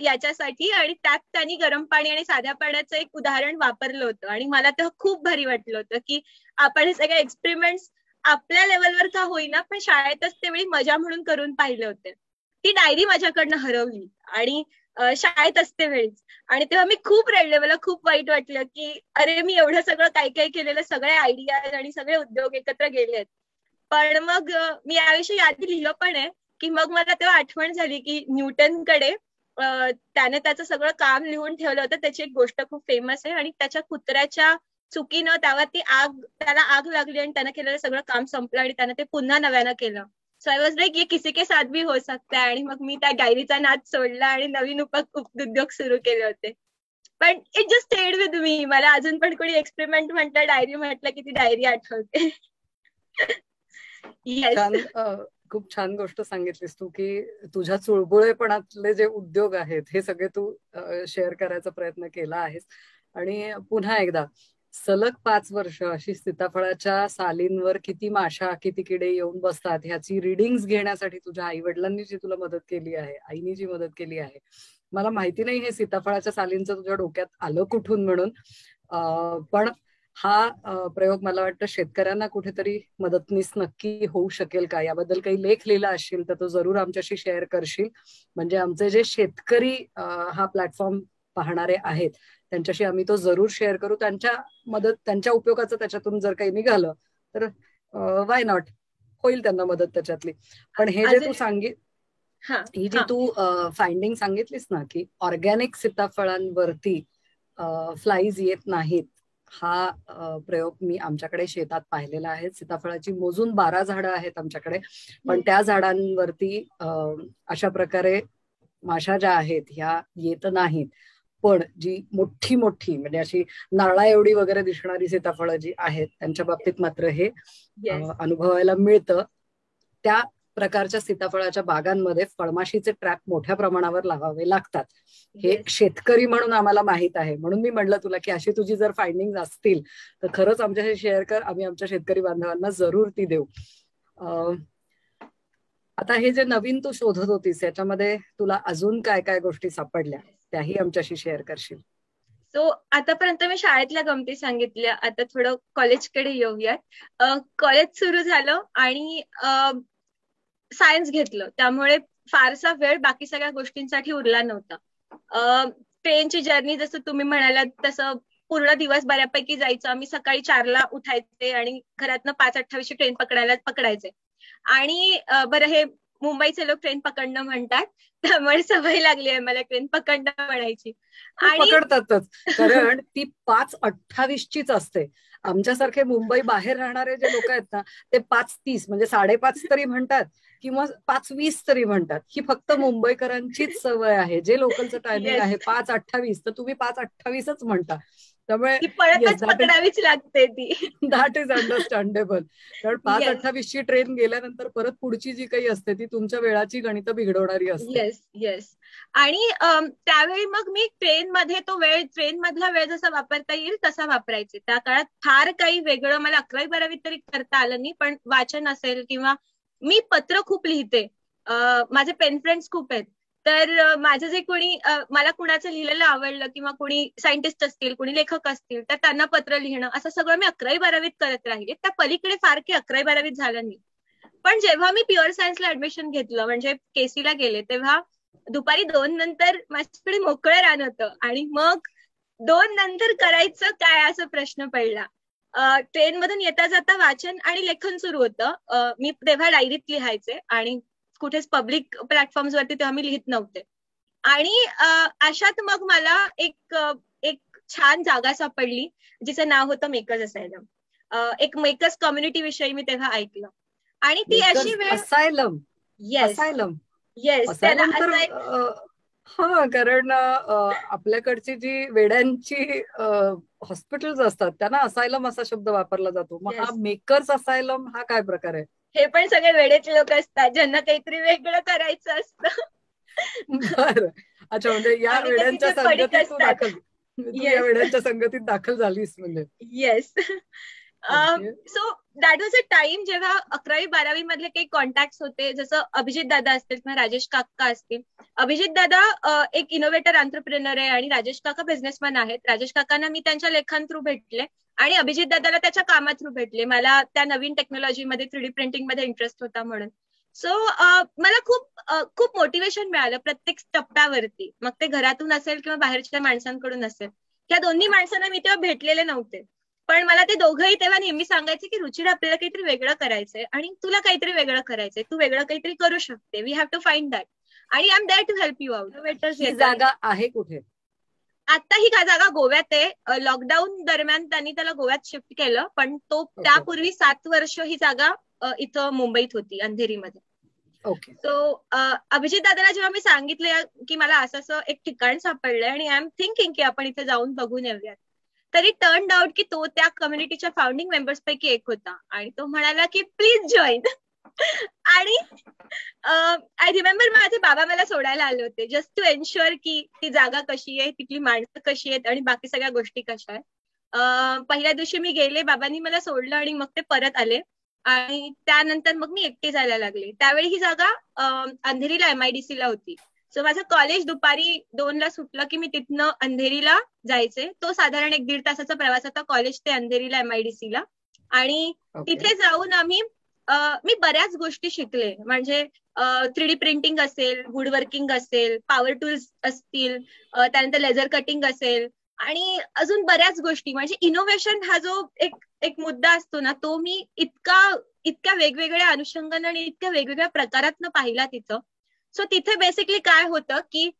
याच्यासाठी. आणि त्यात त्यांनी गरम पाणी आणि साध्या पाण्याचं एक उदाहरण वापरलं होतं. आणि मला तेव्हा खूप भारी वाटलं होतं की आपण हे सगळे एक्सपेरिमेंट्स आपल्या लेवलवर का होईना पण शाळेतच त्यावेळी मजा म्हणून करून पाहिले होते. ती डायरी माझ्याकडनं हरवली आणि शाळेत असते वेळीच. आणि तेव्हा मी खूप रडले. मला खूप वाईट वाटलं की अरे मी एवढं सगळं काही काही केलेलं, सगळे आयडियाज आणि सगळे उद्योग एकत्र गेलेत. पण मग मी याविषयी आधी लिहिलं पण आहे की मग मला तेव्हा आठवण झाली की न्यूटनकडे त्याने त्याचं सगळं काम लिहून ठेवलं होतं. त्याची एक गोष्ट खूप फेमस आहे आणि त्याच्या कुत्र्याच्या चुकीनं त्याला आग लागली आणि त्यानं केलेलं सगळं काम संपलं आणि त्यानं ते पुन्हा नव्यानं केलं. सो आय वॉज लाईक ये किसी के साथ भी हो सकता है. आणि मग मी त्या डायरीचा नाद सोडला आणि नवीन उद्योग सुरू केले होते. पण it just stayed with me. मला अजून पण कोणी एक्सपेरिमेंट म्हटलं, डायरी म्हटलं की ती डायरी आठवते. खूप छान गोष्ट सांगितलीस तू की तुझ्या चुळबुळेपणातले जे उद्योग आहेत हे सगळे तू शेअर करायचा प्रयत्न केला आहेस. आणि पुन्हा एकदा सलग 5 वर्ष अशी सीताफळाच्या सालींवर किती माशा किती किडे येऊन बसतात ह्याची रिडिंग्स घेण्यासाठी तुझ्या आई वडिलांनी जी तुला मदत केली आहे, आईनी जी मदत केली आहे, मला माहिती नाही हे सीताफळाच्या सालींचं तुझ्या डोक्यात आलं कुठून म्हणून. पण हा प्रयोग मला वाटतं शेतकऱ्यांना कुठेतरी मदतनीस नक्की होऊ शकेल का, याबद्दल काही लेख लिहिला असशील तर तो जरूर आमच्याशी शेअर करशील. म्हणजे आमचे जे शेतकरी हा प्लॅटफॉर्म पाहणारे आहेत त्यांच्याशी आम्ही तो जरूर शेअर करू. त्यांच्या उपयोगाचं त्याच्यातून जर काही निघालं तर वाय नॉट, होईल त्यांना मदत त्याच्यातली. पण हे जे तू ही जी तू फाइंडिंग सांगितलीस ना की ऑर्गॅनिक सीताफळांवरती फ्लाईज येत नाहीत हा प्रयोग मी आमच्याकडे शेतात पाहिलेला आहे. सीताफळाची मोजून 12 झाडं आहेत आमच्याकडे, पण त्या झाडांवरती अशा प्रकारे माशा ज्या आहेत ह्या येत नाहीत. पण जी मोठी मोठी म्हणजे अशी नारळा एवढी वगैरे दिसणारी सीताफळं जी आहेत त्यांच्या बाबतीत मात्र हे अनुभवायला मिळतं. त्या प्रकारच्या सीताफळाच्या बागांमध्ये फळमाशीचे ट्रॅप मोठ्या प्रमाणावर लावावे लागतात. हे शेतकरी म्हणून आम्हाला माहित आहे, म्हणून मी म्हणलं तुला की अशी तुझी जर फाइंडिंग असतील तर खरंच आमच्याशी शेअर कर, आम्ही आमच्या शेतकरी बांधवांना जरूर ती देऊ. आता हे जे नवीन तू शोधत होतीस याच्यामध्ये तुला अजून काय काय गोष्टी सापडल्या त्याही आमच्याशी शेअर करशील? सो आतापर्यंत मी शाळेतल्या गमती सांगितल्या, आता थोडं कॉलेजकडे येऊयात. कॉलेज सुरू झालं आणि सायन्स घेतलं, त्यामुळे फारसा वेळ बाकी सगळ्या गोष्टींसाठी उरला नव्हता. ट्रेनची जर्नी जसं तुम्ही म्हणालात तसं पूर्ण दिवस बऱ्यापैकी जायचं. आम्ही सकाळी 4ला उठायचे आणि घरातनं 5:28 ट्रेन पकडायचे. आणि बरं, हे मुंबईचे लोक ट्रेन पकडणं म्हणतात, त्यामुळे सवय लागली आहे मला ट्रेन पकडणं म्हणायची. आणि पकडतातच, कारण ती 5:28चीच असते. आमच्यासारखे मुंबई बाहेर राहणारे जे लोक आहेत ना ते 5:30 म्हणजे 5:30 तरी म्हणतात किंवा 5:20 तरी म्हणतात. ही फक्त मुंबईकरांचीच सवय आहे. जे लोकलचं टायमिंग आहे 5:28 तर तुम्ही 5:28च म्हणता. त्यामुळे पकडावीच लागते ती. That is understandable. कारण 5:28ची ट्रेन गेल्यानंतर परत पुढची जी काही असते ती तुमच्या वेळाची गणितं बिघडवणारी असते. येस. आणि त्यावेळी मग मी ट्रेन मधला वेळ जसा वापरता येईल तसा वापरायचे. त्या काळात फार काही वेगळं मला 11वी-12वीत तरी करता आलं नाही, पण वाचन असेल किंवा मी पत्र खूप लिहिते. माझे पेन फ्रेंड्स खूप आहेत, तर माझं जे कोणी मला कुणाचं लिहिलेलं आवडलं किंवा कोणी सायंटिस्ट असतील, कोणी लेखक असतील, तर त्यांना पत्र लिहिणं असं सगळं मी 11वी-12वीत करत राहिले. त्या पलीकडे फार की 11वी-12वीत झालं नाही. पण जेव्हा मी प्युअर सायन्सला ऍडमिशन घेतलं, म्हणजे केसीला गेले, तेव्हा दुपारी 2 नंतर माझ्याकडे मोकळं रान होतं आणि मग 2 नंतर करायचं काय असा प्रश्न पडला. ट्रेन मधून येता जाता वाचन आणि लेखन सुरू होतं. मी तेव्हा डायरीत लिहायचे आणि कुठेच पब्लिक प्लॅटफॉर्म्स वरती तेव्हा मी लिहित नव्हते. आणि अशात मग मला एक छान जागा सापडली जिचं नाव होतं मेकर्स असायलम. एक मेकर्स कम्युनिटी विषयी मी तेव्हा ऐकलं आणि ती अशी वेळ असायलम. येस हा, कारण आपल्याकडची जी वेड्यांची हॉस्पिटल्स असतात त्यांना असायलम असा शब्द वापरला जातो. मग हा मेकर्स असायलम हा काय प्रकार आहे? हे पण सगळे वेडेचे लोक असतात ज्यांना काहीतरी वेगळं करायचं असतं. बरं, अच्छा, म्हणजे या वेड्यांच्या संगतीत दाखल झालीस म्हणजे. Yes. So that was a time जेव्हा 11वी-12वी मधले काही कॉन्टॅक्ट होते, जसं अभिजित दादा असतील किंवा राजेश काका असतील. अभिजित दादा एक इनोव्हेटर एंटरप्रेन्योर आहे आणि राजेश काका बिझनेसमॅन आहेत. राजेश काकांना मी त्यांच्या लेखां थ्रू भेटले आणि अभिजित दादाला त्याच्या कामा थ्रू भेटले. मला त्या नवीन टेक्नॉलॉजीमध्ये 3D प्रिंटिंग मध्ये इंटरेस्ट होता म्हणून. सो मला खूप मोटिवेशन मिळालं प्रत्येक टप्प्यावरती, मग ते घरातून असेल किंवा बाहेरच्या माणसांकडून असेल. त्या दोन्ही माणसांना मी तेव्हा भेटलेले नव्हते, पण मला ते दोघंही तेव्हा नेहमी सांगायचे की रुचिरा, आपल्याला काहीतरी वेगळं करायचंय आणि तुला काहीतरी वेगळं करायचंय, तू वेगळं काहीतरी करू शकते. We have to find that आणि I am there to help you out. ही जागा आहे कुठे? आता ही जागा गोव्यात आहे. लॉकडाऊन दरम्यान त्यांनी त्याला गोव्यात शिफ्ट केलं, पण त्यापूर्वी 7 वर्ष ही जागा इथं मुंबईत होती, अंधेरीमध्ये. ओके. सो अभिजित दादाला जेव्हा मी सांगितलं की मला असं एक ठिकाण सापडलंय आणि आय एम थिंकिंग की आपण इथे जाऊन बघून येऊयात, तरी टर्न आउट की तो त्या कम्युनिटीच्या फाउंडिंग मेंबर्स पैकी एक होता आणि तो म्हणाला की प्लीज जॉईन. आणि आय रिमेंबर माझे बाबा मला सोडायला आले होते जस्ट टू एन्श्युअर की ती जागा कशी आहे, तिथली माणसं कशी आहेत आणि बाकी सगळ्या गोष्टी कशा आहेत. पहिल्या दिवशी मी गेले, बाबांनी मला सोडलं आणि मग ते परत आले आणि त्यानंतर मग मी एकटी जायला लागले. त्यावेळी ही जागा अंधेरीला MIDC ला होती. सो माझं कॉलेज दुपारी 2ला सुटलं की मी तिथनं अंधेरीला जायचे. तो साधारण 1-1.5 तासाचा प्रवास होता कॉलेज ते अंधेरीला MIDC ला. आणि तिथे जाऊन मी बऱ्याच गोष्टी शिकले, म्हणजे 3D प्रिंटिंग असेल, वुडवर्किंग असेल, पॉवर टूल्स असतील, त्यानंतर लेझर कटिंग असेल आणि अजून बऱ्याच गोष्टी. म्हणजे इनोव्हेशन हा जो एक मुद्दा असतो ना, तो मी इतक्या वेगवेगळ्या अनुषंगाने आणि इतक्या वेगवेगळ्या प्रकारातनं पाहिला तिथं. सो तिथे बेसिकली काय होतं की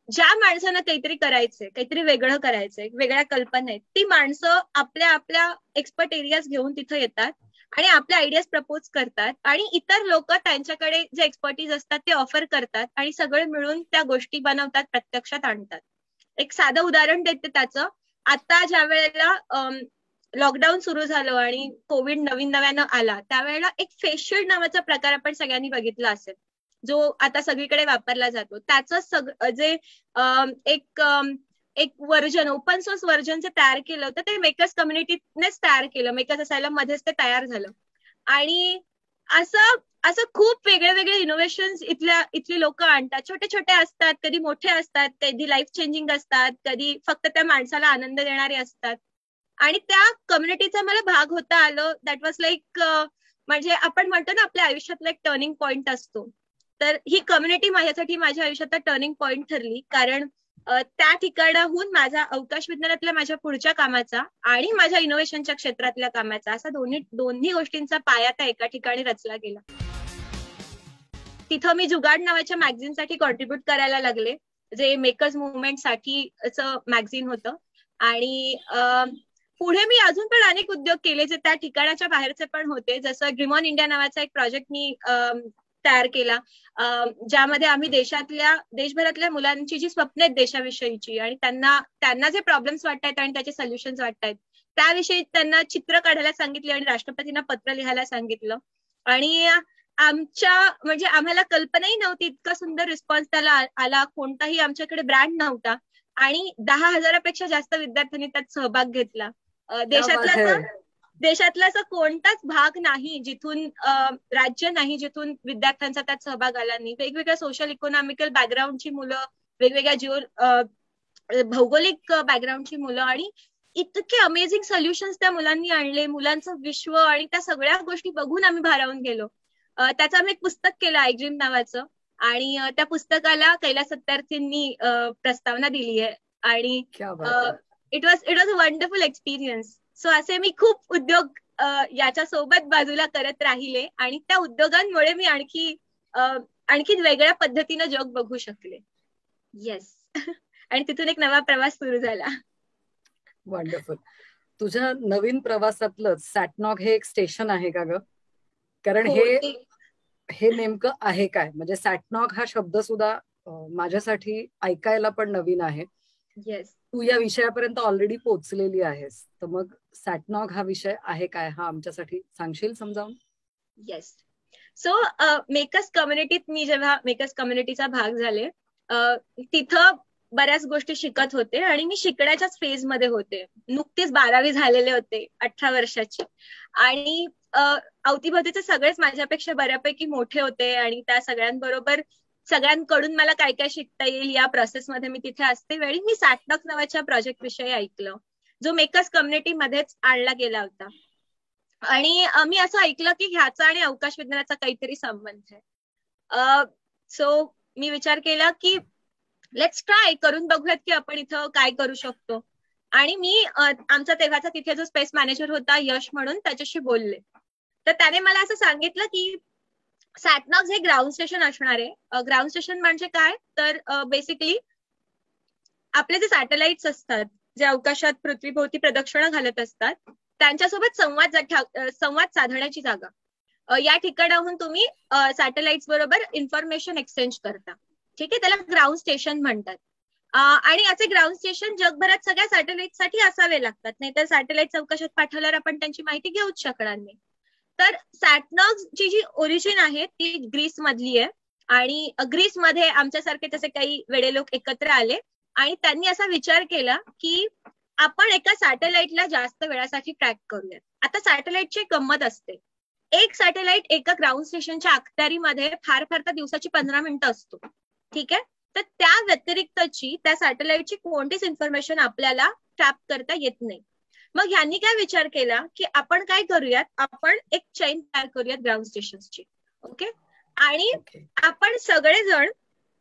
ज्या माणसांना काहीतरी करायचंय, काहीतरी वेगळं करायचंय, वेगळ्या कल्पना आहेत, ती माणसं आपल्या आपल्या एक्सपर्ट एरियाज घेऊन तिथे येतात आणि आपल्या आयडियाज प्रपोज करतात आणि इतर लोक त्यांच्याकडे जे एक्सपर्टीज असतात ते ऑफर करतात आणि सगळे मिळून त्या गोष्टी बनवतात, प्रत्यक्षात आणतात. एक साधं उदाहरण देते त्याचं. आता ज्या वेळेला लॉकडाऊन सुरू झालं आणि कोविड नव्यानं आला, त्यावेळेला एक फेस शिल्ड नावाचा प्रकार आपण सगळ्यांनी बघितला असेल, जो आता सगळीकडे वापरला जातो. त्याचं जे एक व्हर्जन, ओपन सोर्स व्हर्जन जे तयार केलं होतं ते मेकर्स कम्युनिटीनेच तयार केलं. मेकर्स असायला मध्येच ते तयार झालं. आणि असं खूप वेगळे वेगळे इनोव्हेशन्स इथली लोक आणतात. छोटे छोटे असतात, कधी मोठे असतात, कधी लाईफ चेंजिंग असतात, कधी फक्त त्या माणसाला आनंद देणारे असतात. आणि त्या कम्युनिटीचा मला भाग होता आलं. दॅट वॉज लाईक, म्हणजे आपण म्हणतो ना आपल्या आयुष्यातला एक टर्निंग पॉइंट असतो, तर ही कम्युनिटी माझ्यासाठी माझ्या आयुष्यातला टर्निंग पॉइंट ठरली. कारण त्या ठिकाणाहून माझा अवकाश विज्ञानातल्या माझ्या पुढच्या कामाचा आणि माझ्या इनोव्हेशनच्या क्षेत्रातल्या कामाचा असा दोन्ही गोष्टींचा पाया त्या एका ठिकाणी रचला गेला. तिथं मी जुगाड नावाच्या मॅगझिनसाठी कॉन्ट्रीब्युट करायला लागले, जे मेकर्स मुवमेंट साठीच मॅगझिन होतं. आणि पुढे मी अजून पण अनेक उद्योग केले जे त्या ठिकाणाच्या बाहेरचे पण होते. जसं ड्रीम ऑन इंडिया नावाचा एक प्रोजेक्ट मी तयार केला, ज्यामध्ये आम्ही देशभरातल्या मुलांची जी स्वप्न आहेत देशाविषयीची आणि त्यांना जे प्रॉब्लेम्स वाटतायत आणि त्याचे सोल्युशन्स वाटतायत त्याविषयी त्यांना चित्र काढायला सांगितले आणि राष्ट्रपतींना पत्र लिहायला सांगितलं. आणि म्हणजे आम्हाला कल्पनाही नव्हती, इतका सुंदर रिस्पॉन्स त्याला आला. कोणताही आमच्याकडे ब्रँड नव्हता आणि 10,000पेक्षा जास्त विद्यार्थ्यांनी त्यात सहभाग घेतला. देशातला असा कोणताच भाग नाही जिथून राज्य नाही जिथून विद्यार्थ्यांचा त्यात सहभाग आला नाही. वेगवेगळ्या सोशल इकॉनॉमिकल बॅकग्राऊंडची मुलं, वेगवेगळ्या भौगोलिक बॅकग्राऊंडची मुलं, आणि इतके अमेझिंग सोल्युशन्स त्या मुलांनी आणले. मुलांचं विश्व आणि त्या सगळ्या गोष्टी बघून आम्ही भारावून गेलो. त्याचं आम्ही एक पुस्तक केलं, आय ड्रीम नावाचं, आणि त्या पुस्तकाला कैलास सत्यार्थींनी प्रस्तावना दिली आहे. आणि it was a wonderful experience. So असे मी खूप उद्योग याच्या सोबत बाजूला करत राहिले आणि त्या उद्योगांमुळे मी आणखी वेगळ्या पद्धतीनं जग बघू शकले. येस. आणि तिथून एक नवा प्रवास सुरू झाला. वंडरफुल. तुझ्या नवीन प्रवासातलं सॅटनॉग हे एक स्टेशन आहे का ग? कारण हे नेमकं आहे काय? म्हणजे सॅटनॉग हा शब्द सुद्धा माझ्यासाठी ऐकायला पण नवीन आहे. येस. तू या विषयापर्यंत ऑलरेडी पोहोचलेली आहेस, तर मग सॅटनॉग हा विषय आहे काय, हा आमच्यासाठी सांगशील समजावून? येस. सो मेकर्स कम्युनिटीत मी जेव्हा मेकर्स कम्युनिटीचा भाग झाले, तिथं बऱ्याच गोष्टी शिकत होते आणि मी शिकण्याच्याच फेज मध्ये होते. नुकतीच 12वी झालेले होते, 18 वर्षाची. आणि अवतीभोवतीचे सगळेच माझ्यापेक्षा बऱ्यापैकी मोठे होते आणि त्या सगळ्यांकडून मला काय काय शिकता येईल या प्रोसेसमध्ये मी तिथे असते वेळी मी सॅटनॉग नावाच्या प्रोजेक्ट विषयी ऐकलं, जो मेकर्स कम्युनिटी मध्येच आणला गेला होता. आणि मी असं ऐकलं की ह्याचा आणि अवकाश विज्ञानाचा काहीतरी संबंध आहे. सो मी विचार केला की लेट्स ट्राय, करून बघूयात की आपण इथं काय करू शकतो. आणि मी आमचा तेव्हाचा तिथे जो स्पेस मॅनेजर होता यश म्हणून, त्याच्याशी बोलले. तर त्याने मला असं सांगितलं की सॅटनॉग हे ग्राउंड स्टेशन असणार आहे. ग्राउंड स्टेशन म्हणजे काय, तर बेसिकली आपले जे सॅटेलाइट्स असतात, जे अवकाशात पृथ्वीभोवती प्रदक्षिणा घालत असतात, त्यांच्यासोबत संवाद साधण्याची जागा. या ठिकाणाहून तुम्ही सॅटेलाइट्स बरोबर इन्फॉर्मेशन एक्सचेंज करता. ठीक आहे, त्याला ग्राउंड स्टेशन म्हणतात. आणि याचे ग्राउंड स्टेशन जगभरात सगळ्या सॅटेलाइटसाठी असावे लागतात, नाहीतर सॅटेलाइट अवकाशात पाठवल्यावर आपण त्यांची माहिती घेऊच शकणार नाही. तर सॅटनॉगची जी ओरिजिन आहे ती ग्रीस मधली आहे. आणि ग्रीसमध्ये आमच्यासारखे तसे काही वेडे लोक एकत्र आले आणि त्यांनी असा विचार केला की आपण एका सॅटेलाइटला जास्त वेळासाठी ट्रॅक करूयात. आता सॅटेलाइटची गंमत असते, एक सॅटेलाइट एका ग्राउंड स्टेशनच्या अखत्यारीमध्ये फार तर दिवसाची 15 मिनिटं असतो. ठीक आहे, तर त्या व्यतिरिक्तची त्या सॅटेलाइटची कोणतीच इन्फॉर्मेशन आपल्याला ट्रॅप करता येत नाही. मग ह्यांनी काय विचार केला की आपण काय करूयात, आपण एक चेन तयार करूयात ग्राउंड स्टेशनची. ओके, आणि आपण सगळेजण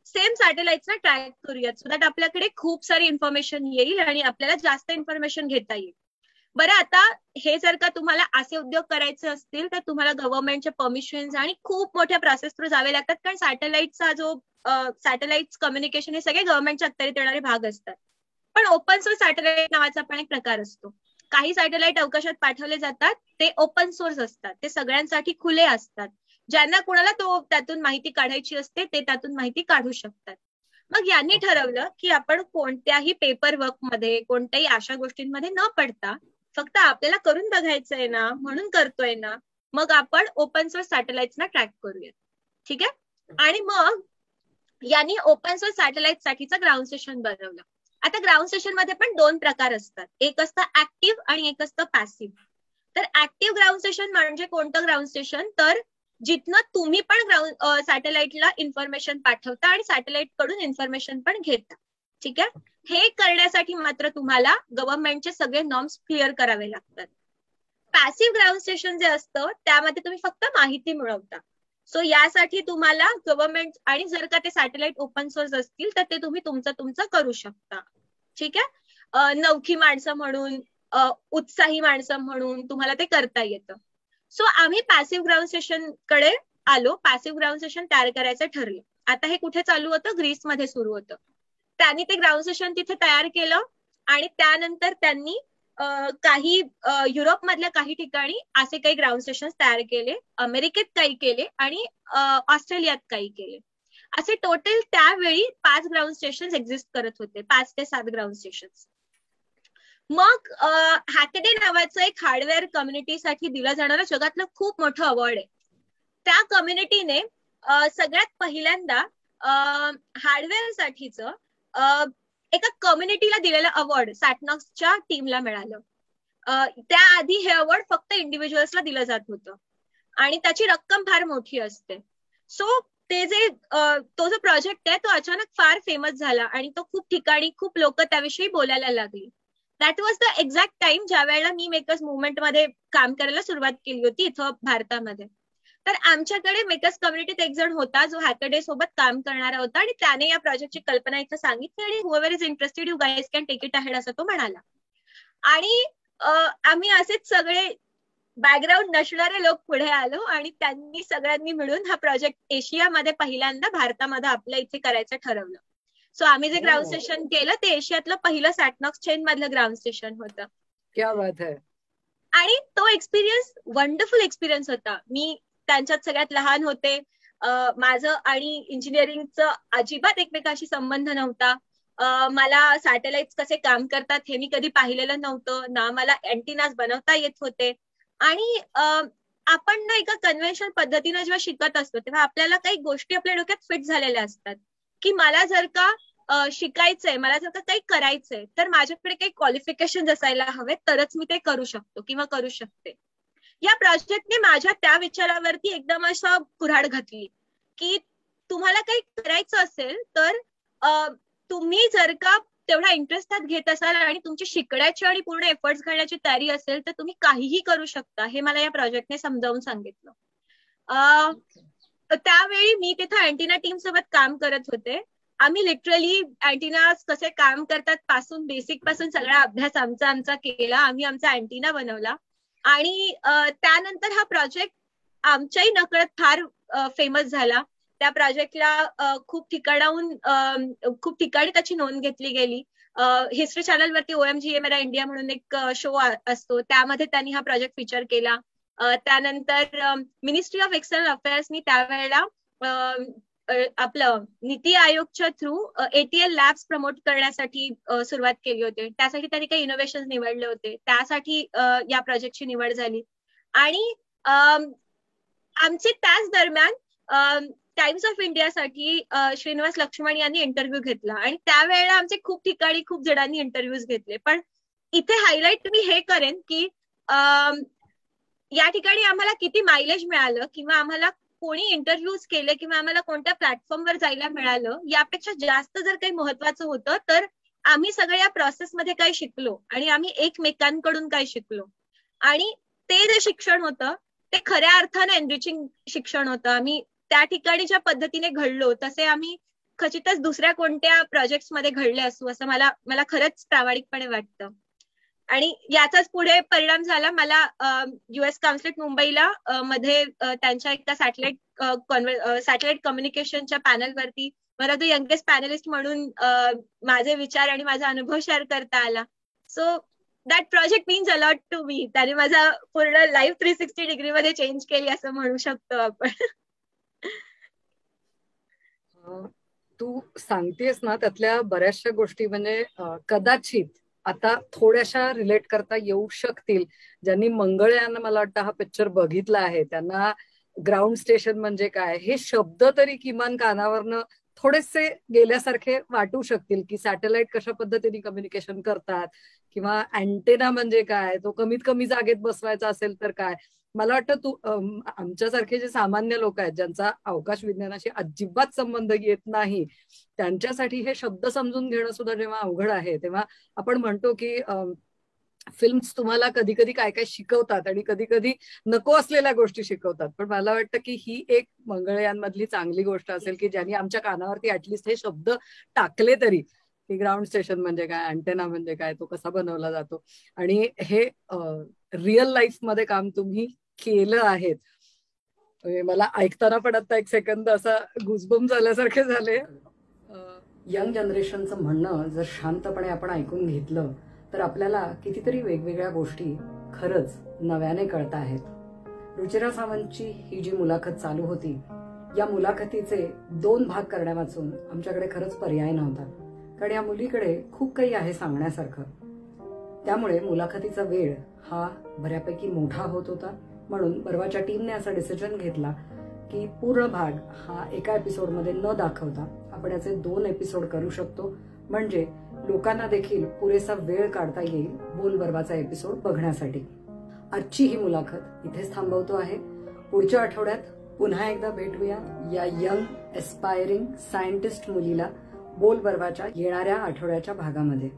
सेम सॅटेलाइट्सना ट्रॅक करूयात, सो दॅट आपल्याकडे खूप सारी इन्फॉर्मेशन येईल आणि आपल्याला जास्त इन्फॉर्मेशन घेता येईल. बरं, आता हे जर का तुम्हाला असे उद्योग करायचे असतील तर तुम्हाला गव्हर्नमेंटचे परमिशन्स आणि खूप मोठ्या प्रोसेस थ्रू जावे लागतात, कारण सॅटेलाइटचा जो सॅटेलाइट कम्युनिकेशन हे सगळे गव्हर्नमेंटच्या अखत्यारीत येणारे भाग असतात. पण ओपन सोर्स सॅटेलाइट नावाचा पण एक प्रकार असतो. काही सॅटेलाइट अवकाशात पाठवले जातात ते ओपन सोर्स असतात, ते सगळ्यांसाठी खुले असतात. ज्यांना कोणाला त्यातून माहिती काढायची असते ते त्यातून माहिती काढू शकतात. मग यांनी ठरवलं की आपण कोणत्याही पेपर वर्क मध्ये, कोणत्याही अशा गोष्टींमध्ये न पडता फक्त आपल्याला करून बघायचंय ना, म्हणून करतोय ना, मग आपण ओपन सोर्स सॅटेलाइट्सना ट्रॅक करूया. ठीक आहे. आणि मग यांनी ओपन सोर्स सॅटेलाइट साठीचं ग्राउंड स्टेशन बनवलं. आता ग्राउंड स्टेशन मध्ये पण 2 प्रकार असतात, एक असतं ऍक्टिव्ह आणि एक असतं पॅसिव्ह. तर ऍक्टिव्ह ग्राउंड स्टेशन म्हणजे कोणतं ग्राउंड स्टेशन, तर जिथनं तुम्ही पण सॅटेलाइटला इन्फॉर्मेशन पाठवता आणि सॅटेलाइट कडून इन्फॉर्मेशन पण घेता. ठीक आहे. हे करण्यासाठी मात्र तुम्हाला गव्हर्नमेंटचे सगळे नॉर्म्स क्लिअर करावे लागतात. पॅसिव्ह ग्राउंड स्टेशन जे असतं त्यामध्ये तुम्ही फक्त माहिती मिळवता. सो यासाठी तुम्हाला गव्हर्नमेंट, आणि जर का ते सॅटेलाइट ओपन सोर्स असतील तर ते तुम्ही तुमचं करू शकता. ठीक आहे. नवखी माणसं म्हणून, उत्साही माणसं म्हणून तुम्हाला ते करता येतं. सो आम्ही पॅसिव्ह ग्राउंड स्टेशन कडे आलो. पॅसिव्ह ग्राउंड स्टेशन तयार करायचं ठरलं. आता हे कुठे चालू होतं, ग्रीसमध्ये सुरू होतं. त्यांनी ते ग्राउंड स्टेशन तिथे तयार केलं आणि त्यानंतर त्यांनी काही युरोपमधल्या काही ठिकाणी असे काही ग्राउंड स्टेशन तयार केले, अमेरिकेत काही केले आणि ऑस्ट्रेलियात काही केले. असे टोटल त्यावेळी 5 ग्राउंड स्टेशन एक्झिस्ट करत होते, 5 ते 7 ग्राउंड स्टेशन. मग हॅकेडे नावाचं एक हार्डवेअर कम्युनिटीसाठी दिलं जाणारं जगातलं खूप मोठं अवॉर्ड आहे. त्या कम्युनिटीने सगळ्यात पहिल्यांदा हार्डवेअर साठीचं एका कम्युनिटीला दिलेलं अवॉर्ड सॅटनॉक्सच्या टीमला मिळालं. त्याआधी हे अवॉर्ड फक्त इंडिव्हिज्युअल्सला दिलं जात होतं आणि त्याची रक्कम फार मोठी असते. सो तो जो प्रोजेक्ट आहे तो अचानक फार फेमस झाला आणि तो खूप ठिकाणी खूप लोक त्याविषयी बोलायला लागली. That was the exact time ज्या वेळेला मी मेकर्स मुवमेंट मध्ये काम करायला सुरुवात केली होती इथं भारतामध्ये. तर आमच्याकडे मेकर्स कम्युनिटीत एक जण होता जो हॅकरडे सोबत काम करणारा होता आणि त्याने या प्रोजेक्टची कल्पना इथं सांगितली आणि whoever is interested you guys can take it ahead असं तो म्हणाला. आणि आम्ही असेच सगळे बॅकग्राऊंड नसणारे लोक पुढे आलो आणि त्यांनी सगळ्यांनी मिळून हा प्रोजेक्ट एशियामध्ये पहिल्यांदा भारतामध्ये आपल्या इथे करायचं ठरवलं. सो आम्ही जे ग्राउंड स्टेशन केलं ते एशियातलं पहिलं सॅटनॉक्स चेन मधलं ग्राउंड स्टेशन होतं. क्या बात है. आणि तो एक्सपिरियन्स वंडरफुल एक्सपिरियन्स होता. मी त्यांच्यात सगळ्यात लहान होते. माझं आणि इंजिनिअरिंगचं अजिबात एकमेकाशी संबंध नव्हता. मला सॅटेलाइट कसे काम करतात हे मी कधी पाहिलेलं नव्हतं ना. मला अँटिनाज बनवता येत होते. आणि आपण ना एका कन्व्हेन्शनल पद्धतीनं जेव्हा शिकत असतो तेव्हा आपल्याला काही गोष्टी आपल्या डोक्यात फिट झालेल्या असतात की मला जर का शिकायचंय, मला जर का काही करायचंय तर माझ्याकडे काही क्वालिफिकेशन असायला हवे तरच मी ते करू शकतो किंवा करू शकते. या प्रोजेक्टने माझ्या त्या विचारावरती एकदम असं कुऱ्हाड घातली की तुम्हाला काही करायचं असेल तर तुम्ही जर का तेवढा इंटरेस्ट त्यात घेत असाल आणि तुमची शिकण्याची आणि पूर्ण एफर्ट्स घालण्याची तयारी असेल तर तुम्ही काहीही करू शकता. हे मला या प्रोजेक्टने समजावून सांगितलं. त्यावेळी मी तिथं अँटिना टीम सोबत काम करत होते. आम्ही लिटरली अँटिनाज कसे काम करतात पासून बेसिक पासून सगळा अभ्यास आमचा केला. आम्ही आमचा अँटिना बनवला आणि त्यानंतर हा प्रोजेक्ट आमच्याही नकळत फार फेमस झाला. त्या प्रोजेक्टला खूप ठिकाणी त्याची नोंद घेतली गेली. हिस्ट्री चॅनलवरती OMG ये मेरा इंडिया म्हणून एक शो असतो, त्यामध्ये त्यांनी हा प्रोजेक्ट फीचर केला. त्यानंतर मिनिस्ट्री ऑफ एक्सटर्नल अफेअर्सनी त्यावेळेला आपलं नीती आयोगच्या थ्रू ATL लॅब्स प्रमोट करण्यासाठी सुरुवात केली होती. त्यासाठी त्यांनी काही इनोव्हेशन निवडले होते, त्यासाठी या प्रोजेक्टची निवड झाली. आणि आमचे त्याच दरम्यान टाइम्स ऑफ इंडियासाठी श्रीनिवास लक्ष्मण यांनी इंटरव्ह्यू घेतला आणि त्यावेळेला आमचे खूप ठिकाणी खूप जणांनी इंटरव्ह्यूज घेतले. पण इथे हायलाइट मी हे करेन की या ठिकाणी आम्हाला किती मायलेज मिळालं किंवा आम्हाला कोणी इंटरव्ह्यूज केले किंवा आम्हाला कोणत्या प्लॅटफॉर्मवर जायला मिळालं यापेक्षा जास्त जर काही महत्वाचं होतं तर आम्ही सगळ्या या प्रोसेसमध्ये काय शिकलो आणि आम्ही एकमेकांकडून काय शिकलो. आणि ते जे शिक्षण होतं ते खऱ्या अर्थाने एनरिचिंग शिक्षण होतं. आम्ही त्या ठिकाणी ज्या पद्धतीने घडलो तसे आम्ही खचितच दुसऱ्या कोणत्या प्रोजेक्ट्समध्ये घडले असू असं मला खरंच प्रामाणिकपणे वाटतं. आणि याचाच पुढे परिणाम झाला. मला US काउन्सिलेट मुंबईला मध्ये त्यांच्या एका सॅटेलाइट कम्युनिकेशनच्या पॅनलवरती मला तो यंगेस्ट पॅनलिस्ट म्हणून माझे विचार आणि माझा अनुभव शेअर करता आला. So that project means a lot to me. त्याने माझा पूर्ण लाईफ 360 डिग्री मध्ये चेंज केली असं म्हणू शकतो आपण. तू सांगतेस ना त्यातल्या बऱ्याचशा गोष्टी म्हणजे कदाचित आता थोड्याशा रिलेट करता येऊ शकतील. ज्यांनी मंगळयान मला वाटतं हा पिक्चर बघितला आहे त्यांना ग्राउंड स्टेशन म्हणजे काय हे शब्द तरी किमान कानावरनं थोडेसे गेल्यासारखे वाटू शकतील की सॅटेलाइट कशा पद्धतीने कम्युनिकेशन करतात किंवा अँटेना म्हणजे काय, तो कमीत कमी जागेत बसवायचा असेल तर काय. मला वाटतं तू आमच्यासारखे जे सामान्य लोक आहेत ज्यांचा अवकाश विज्ञानाशी अजिबात संबंध येत नाही त्यांच्यासाठी हे शब्द समजून घेणं सुद्धा जेव्हा अवघड आहे तेव्हा आपण म्हणतो की फिल्म्स तुम्हाला कधी कधी काय काय शिकवतात आणि कधी कधी नको असलेल्या गोष्टी शिकवतात. पण मला वाटतं की ही एक मंगळयानमधली चांगली गोष्ट असेल की ज्यांनी आमच्या कानावरती ऍटलिस्ट हे शब्द टाकले तरी की ग्राउंड स्टेशन म्हणजे काय, अँटेना म्हणजे काय, तो कसा बनवला जातो. आणि हे रिअल लाईफ मध्ये काम तुम्ही केलं आहेत. मला ऐकताना पण आता एक सेकंद असा गुजबम झाल्यासारखे झाले. यंग जनरेशनचं म्हणणं जर शांतपणे आपण ऐकून घेतलं तर आपल्याला कितीतरी वेगवेगळ्या गोष्टी खरंच नव्याने कळत आहेत. रुचिरा सावंतची ही जी मुलाखत चालू होती या मुलाखतीचे 2 भाग करण्यावाचून आमच्याकडे खरंच पर्याय नव्हता. कारण या मुलीकडे खूप काही आहे सांगण्यासारखं. त्यामुळे मुलाखतीचा वेळ हा बऱ्यापैकी मोठा होत होता. म्हणून बर्वाच्या टीमने असा डिसिजन घेतला की पूर्ण भाग हा एका एपिसोडमध्ये न दाखवता आपण याचे 2 एपिसोड करू शकतो. म्हणजे लोकांना देखील पुरेसा वेळ काढता येईल बोल बर्वाचा एपिसोड बघण्यासाठी. आजची ही मुलाखत इथेच थांबवतो आहे. पुढच्या आठवड्यात पुन्हा एकदा भेटूया या यंग एस्पायरिंग सायंटिस्ट मुलीला बोल बर्वाच्या येणाऱ्या आठवड्याच्या भागामध्ये.